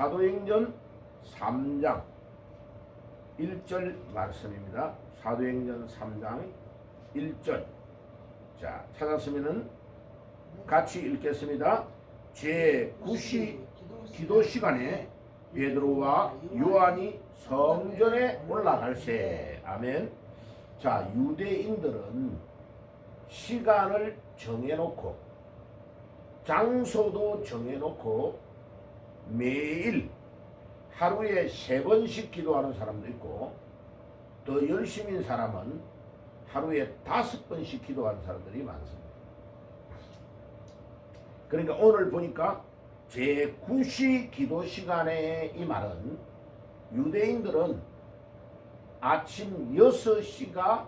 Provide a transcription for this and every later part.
사도행전 3장 1절 말씀입니다. 사도행전 3장 1절. 자, 찾았으면은 같이 읽겠습니다. 제9시 기도 시간에 베드로와 요한이 성전에 올라갈세. 아멘. 자, 유대인들은 시간을 정해놓고 장소도 정해놓고 매일 하루에 3번씩 기도하는 사람도 있고, 더 열심인 사람은 하루에 5번씩 기도하는 사람들이 많습니다. 그러니까 오늘 보니까 제9시 기도 시간에 이 말은 유대인들은 아침 6시가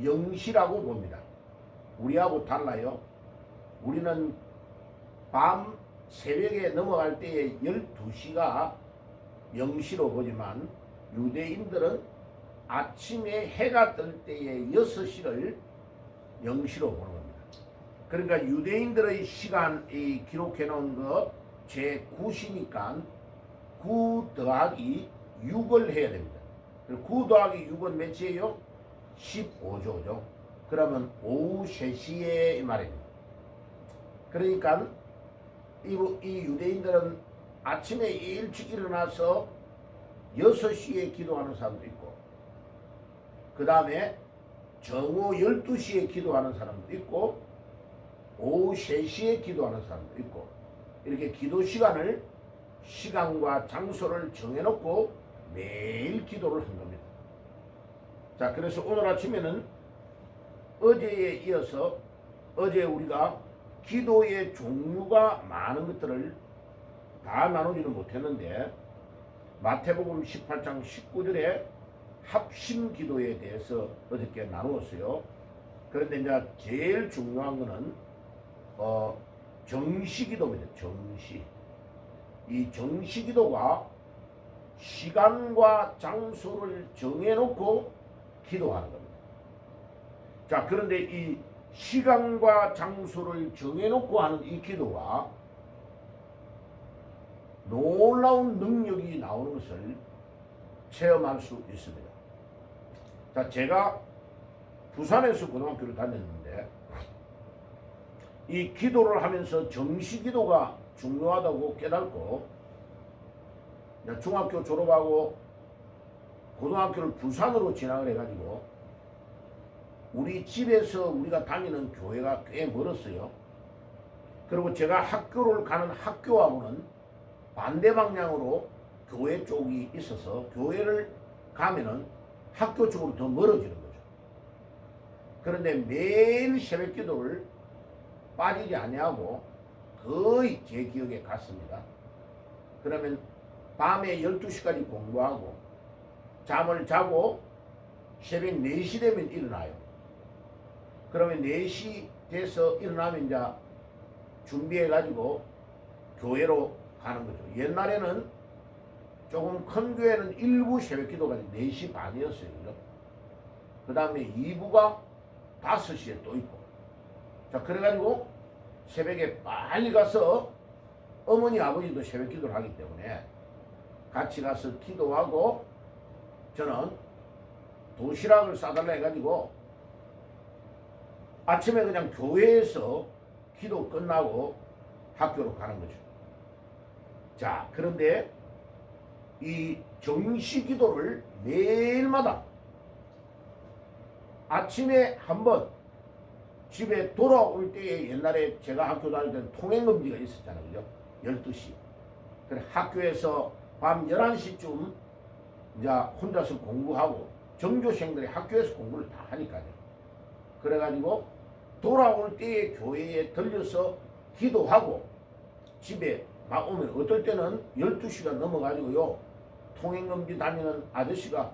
0시라고 봅니다. 우리하고 달라요. 우리는 밤 새벽에 넘어갈 때에 12시가 0시로 보지만 유대인들은 아침에 해가 뜰 때에 6시를 0시로 보는 겁니다. 그러니까 유대인들의 시간이 기록해 놓은 거 제9시니까 9 더하기 6을 해야 됩니다. 9 더하기 6은 몇이에요? 15조죠. 그러면 오후 3시에 말입니다. 그러니까 이 유대인들은 아침에 일찍 일어나서 6시에 기도하는 사람도 있고, 그 다음에 정오 12시에 기도하는 사람도 있고, 오후 3시에 기도하는 사람도 있고, 이렇게 기도 시간을, 시간과 장소를 정해놓고 매일 기도를 한 겁니다. 자, 그래서 오늘 아침에는 어제에 이어서 어제 우리가 기도의 종류가 많은 것들을 다 나누지는 못했는데, 마태복음 18장 19절에 합심 기도에 대해서 어저께 나누었어요. 그런데 이제 제일 중요한 거는 정시 기도입니다. 정시. 이 정시 기도가 시간과 장소를 정해놓고 기도하는 겁니다. 자, 그런데 이 시간과 장소를 정해놓고 하는 이 기도가 놀라운 능력이 나오는 것을 체험할 수 있습니다. 자, 제가 부산에서 고등학교를 다녔는데 이 기도를 하면서 정시 기도가 중요하다고 깨닫고, 중학교 졸업하고 고등학교를 부산으로 진학을 해가지고 우리 집에서 우리가 다니는 교회가 꽤 멀었어요. 그리고 제가 학교를 가는 학교하고는 반대 방향으로 교회 쪽이 있어서 교회를 가면은 학교 쪽으로 더 멀어지는 거죠. 그런데 매일 새벽 기도를 빠지지 아니하고 거의 제 기억에 갔습니다. 그러면 밤에 12시까지 공부하고 잠을 자고 새벽 4시 되면 일어나요. 그러면 4시 돼서 일어나면 이제 준비해가지고 교회로 가는 거죠. 옛날에는 조금 큰 교회는 1부 새벽 기도가 4시 반이었어요. 그죠? 그 다음에 2부가 5시에 또 있고. 자, 그래가지고 새벽에 빨리 가서 어머니 아버지도 새벽 기도를 하기 때문에 같이 가서 기도하고, 저는 도시락을 싸달라 해가지고 아침에 그냥 교회에서 기도 끝나고 학교로 가는 거죠. 자, 그런데 이 정시 기도를 매일마다 아침에 한번, 집에 돌아올 때에 옛날에 제가 학교 다닐 때는 통행금지가 있었잖아요. 그죠? 12시. 그래, 학교에서 밤 11시쯤 이제 혼자서 공부하고, 정교생들이 학교에서 공부를 다 하니까요. 그래가지고 돌아올 때에 교회에 들려서 기도하고 집에 막 오면 어떨 때는 12시가 넘어가지고요, 통행금지 다니는 아저씨가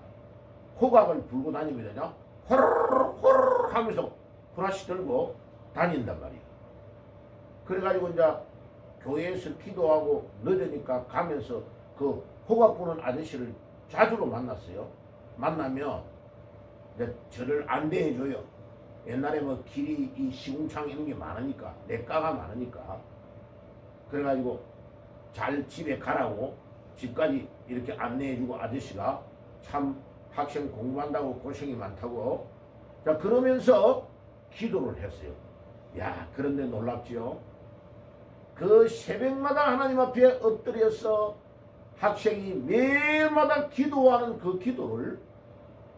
호각을 불고 다닙니다. 호르르 호르르 하면서 브라시 들고 다닌단 말이에요. 그래가지고 이제 교회에서 기도하고 늦으니까 가면서 그 호각 부는 아저씨를 자주로 만났어요. 만나면 이제 저를 안대해줘요. 옛날에 뭐 길이 이 시궁창 이런 게 많으니까, 냇가가 많으니까. 그래가지고 잘 집에 가라고 집까지 이렇게 안내해주고 아저씨가 참 학생 공부한다고 고생이 많다고. 자, 그러면서 기도를 했어요. 야, 그런데 놀랍지요. 그 새벽마다 하나님 앞에 엎드려서 학생이 매일마다 기도하는 그 기도를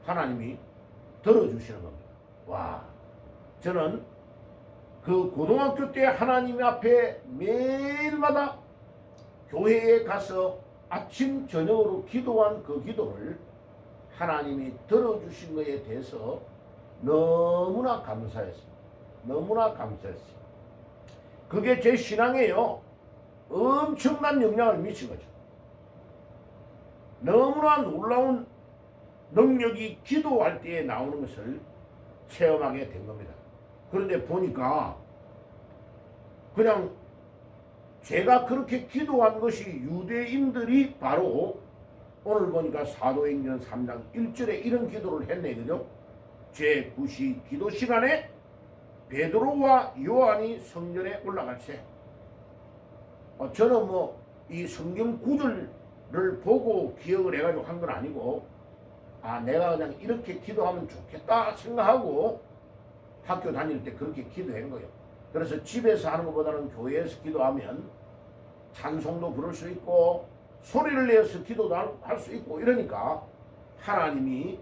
하나님이 들어주시는 겁니다. 와, 저는 그 고등학교 때 하나님 앞에 매일마다 교회에 가서 아침 저녁으로 기도한 그 기도를 하나님이 들어주신 것에 대해서 너무나 감사했습니다. 너무나 감사했어요. 그게 제 신앙에요, 엄청난 영향을 미친 거죠. 너무나 놀라운 능력이 기도할 때에 나오는 것을 체험하게 된 겁니다. 그런데 보니까 그냥 제가 그렇게 기도한 것이 유대인들이 바로 오늘 보니까 사도행전 3장 1절에 이런 기도를 했네, 그죠? 제9시 기도 시간에 베드로와 요한이 성전에 올라갈세. 저는 뭐 이 성경 구절을 보고 기억을 해가지고 한 건 아니고, 내가 그냥 이렇게 기도하면 좋겠다 생각하고 학교 다닐 때 그렇게 기도한 거예요. 그래서 집에서 하는 것보다는 교회에서 기도하면 찬송도 부를 수 있고 소리를 내서 기도도 할 수 있고 이러니까 하나님이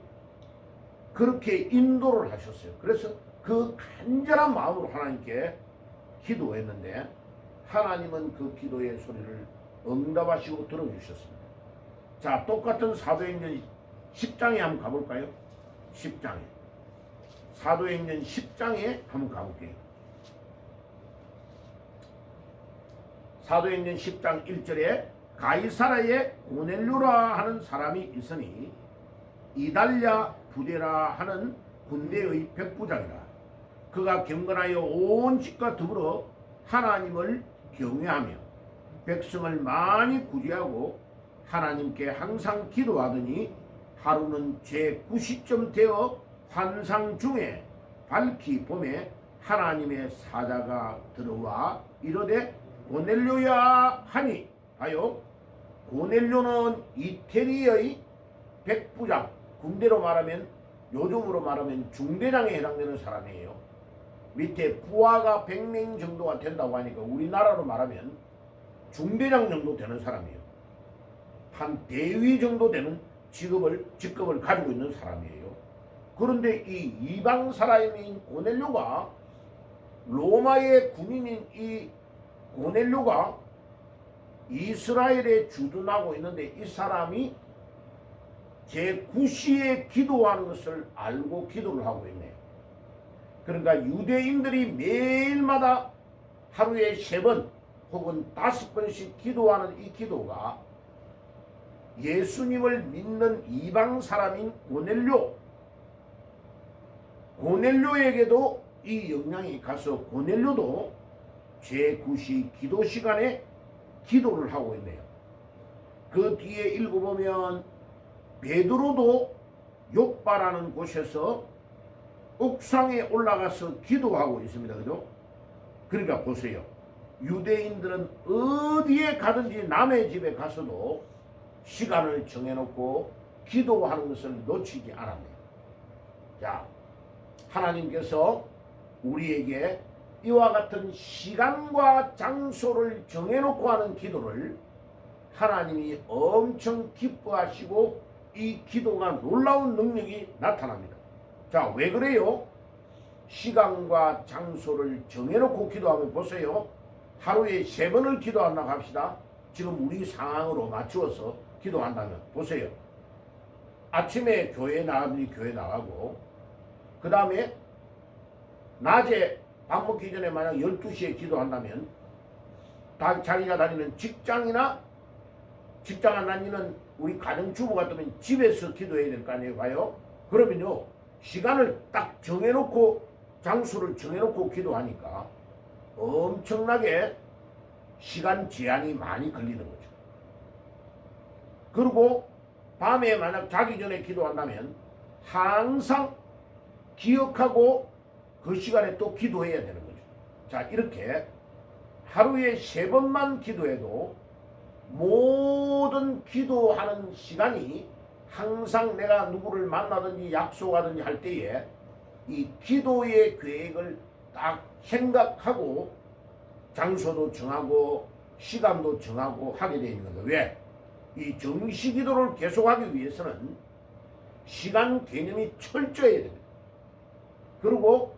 그렇게 인도를 하셨어요. 그래서 그 간절한 마음으로 하나님께 기도했는데 하나님은 그 기도의 소리를 응답하시고 들어주셨습니다. 자, 똑같은 사도행전 10장에 한번 가볼까요? 10장에. 사도행전 10장에 한번 가볼게요. 사도행전 10장 1절에 가이사라에 고넬료라 하는 사람이 있으니 이달랴 부대라 하는 군대의 백부장이라. 그가 경건하여 온 집과 더불어 하나님을 경외하며 백성을 많이 구제하고 하나님께 항상 기도하더니 하루는 제9시쯤 되어 환상 중에 밝히 봄에 하나님의 사자가 들어와 이르되 고넬료야 하니, 봐요, 고넬료는 이태리의 백부장, 군대로 말하면 요즘으로 말하면 중대장에 해당되는 사람이에요. 밑에 부하가 100명 정도가 된다고 하니까 우리나라로 말하면 중대장 정도 되는 사람이에요. 한 대위 정도 되는 직급을 가지고 있는 사람이에요. 그런데 이 이방 사람인 고넬료가, 로마의 군인인 이 고넬료가 이스라엘에 주둔하고 있는데 이 사람이 제9시에 기도하는 것을 알고 기도를 하고 있네요. 그러니까 유대인들이 매일마다 하루에 3번 혹은 5번씩 기도하는 이 기도가 예수님을 믿는 이방 사람인 고넬료에게도 이 영향이 가서 고넬료도 제9시 기도 시간에 기도를 하고 있네요. 그 뒤에 읽어보면 베드로도 욥바라는 곳에서 옥상에 올라가서 기도하고 있습니다. 그죠? 그러니까 보세요. 유대인들은 어디에 가든지 남의 집에 가서도 시간을 정해놓고 기도하는 것을 놓치지 않았네요. 자, 하나님께서 우리에게 이와 같은 시간과 장소를 정해놓고 하는 기도를 하나님이 엄청 기뻐하시고 이 기도가 놀라운 능력이 나타납니다. 자, 왜 그래요? 시간과 장소를 정해놓고 기도하면 보세요. 하루에 3번을 기도한다고 합시다. 지금 우리 상황으로 맞추어서 기도한다면 보세요. 아침에 교회 나가더니 교회 나가고, 그 다음에 낮에 밥 먹기 전에 만약 12시에 기도한다면 자기가 다니는 직장이나 직장 안 다니는 우리 가정주부 같으면 집에서 기도해야 될 거 아니에요. 봐요. 그러면요, 시간을 딱 정해놓고 장소를 정해놓고 기도하니까 엄청나게 시간 제한이 많이 걸리는 거죠. 그리고 밤에 만약 자기 전에 기도한다면 항상 기억하고 그 시간에 또 기도해야 되는 거죠. 자, 이렇게 하루에 3번만 기도해도 모든 기도하는 시간이 항상 내가 누구를 만나든지 약속하든지 할 때에 이 기도의 계획을 딱 생각하고 장소도 정하고 시간도 정하고 하게 되어 있는 겁니다. 왜? 이 정시 기도를 계속하기 위해서는 시간 개념이 철저해야 됩니다. 그리고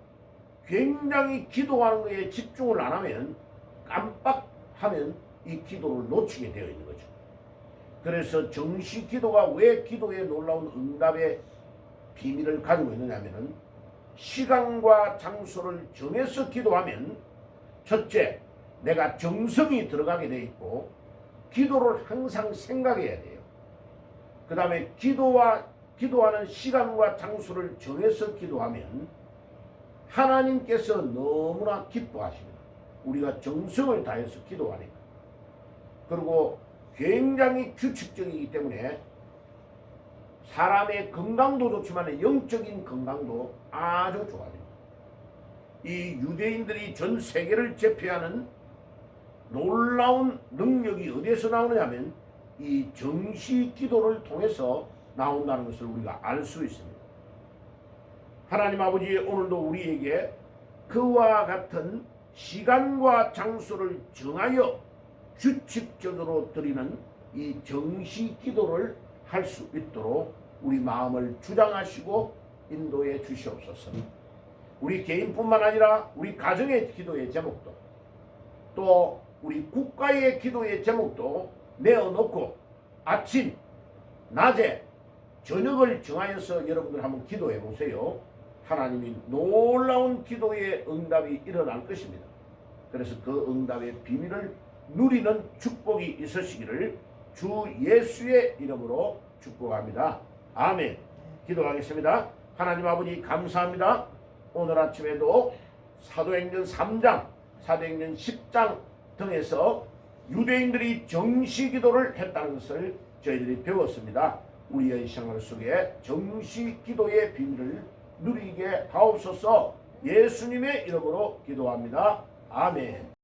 굉장히 기도하는 것에 집중을 안 하면 깜빡하면 이 기도를 놓치게 되어 있는 거죠. 그래서 정시 기도가 왜 기도의 놀라운 응답의 비밀을 가지고 있느냐면은 시간과 장소를 정해서 기도하면 첫째, 내가 정성이 들어가게 돼 있고 기도를 항상 생각해야 돼요. 그 다음에 기도하는 시간과 장소를 정해서 기도하면 하나님께서 너무나 기뻐하십니다. 우리가 정성을 다해서 기도하니까. 그리고 굉장히 규칙적이기 때문에 사람의 건강도 좋지만 영적인 건강도 아주 좋아집니다. 이 유대인들이 전 세계를 제패하는 놀라운 능력이 어디에서 나오느냐면 이 정시 기도를 통해서 나온다는 것을 우리가 알 수 있습니다. 하나님 아버지, 오늘도 우리에게 그와 같은 시간과 장소를 정하여 규칙적으로 드리는 이 정시 기도를 할 수 있도록 우리 마음을 주장하시고 인도해 주시옵소서. 우리 개인뿐만 아니라 우리 가정의 기도의 제목도 또 우리 국가의 기도의 제목도 내어놓고 아침, 낮에, 저녁을 정하여서 여러분들 한번 기도해 보세요. 하나님이 놀라운 기도의 응답이 일어날 것입니다. 그래서 그 응답의 비밀을 누리는 축복이 있으시기를 주 예수의 이름으로 축복합니다. 아멘. 기도하겠습니다. 하나님 아버지 감사합니다. 오늘 아침에도 사도행전 3장, 사도행전 10장 등에서 유대인들이 정시 기도를 했다는 것을 저희들이 배웠습니다. 우리의 생활 속에 정시 기도의 비밀을 누리게 하옵소서. 예수님의 이름으로 기도합니다. 아멘.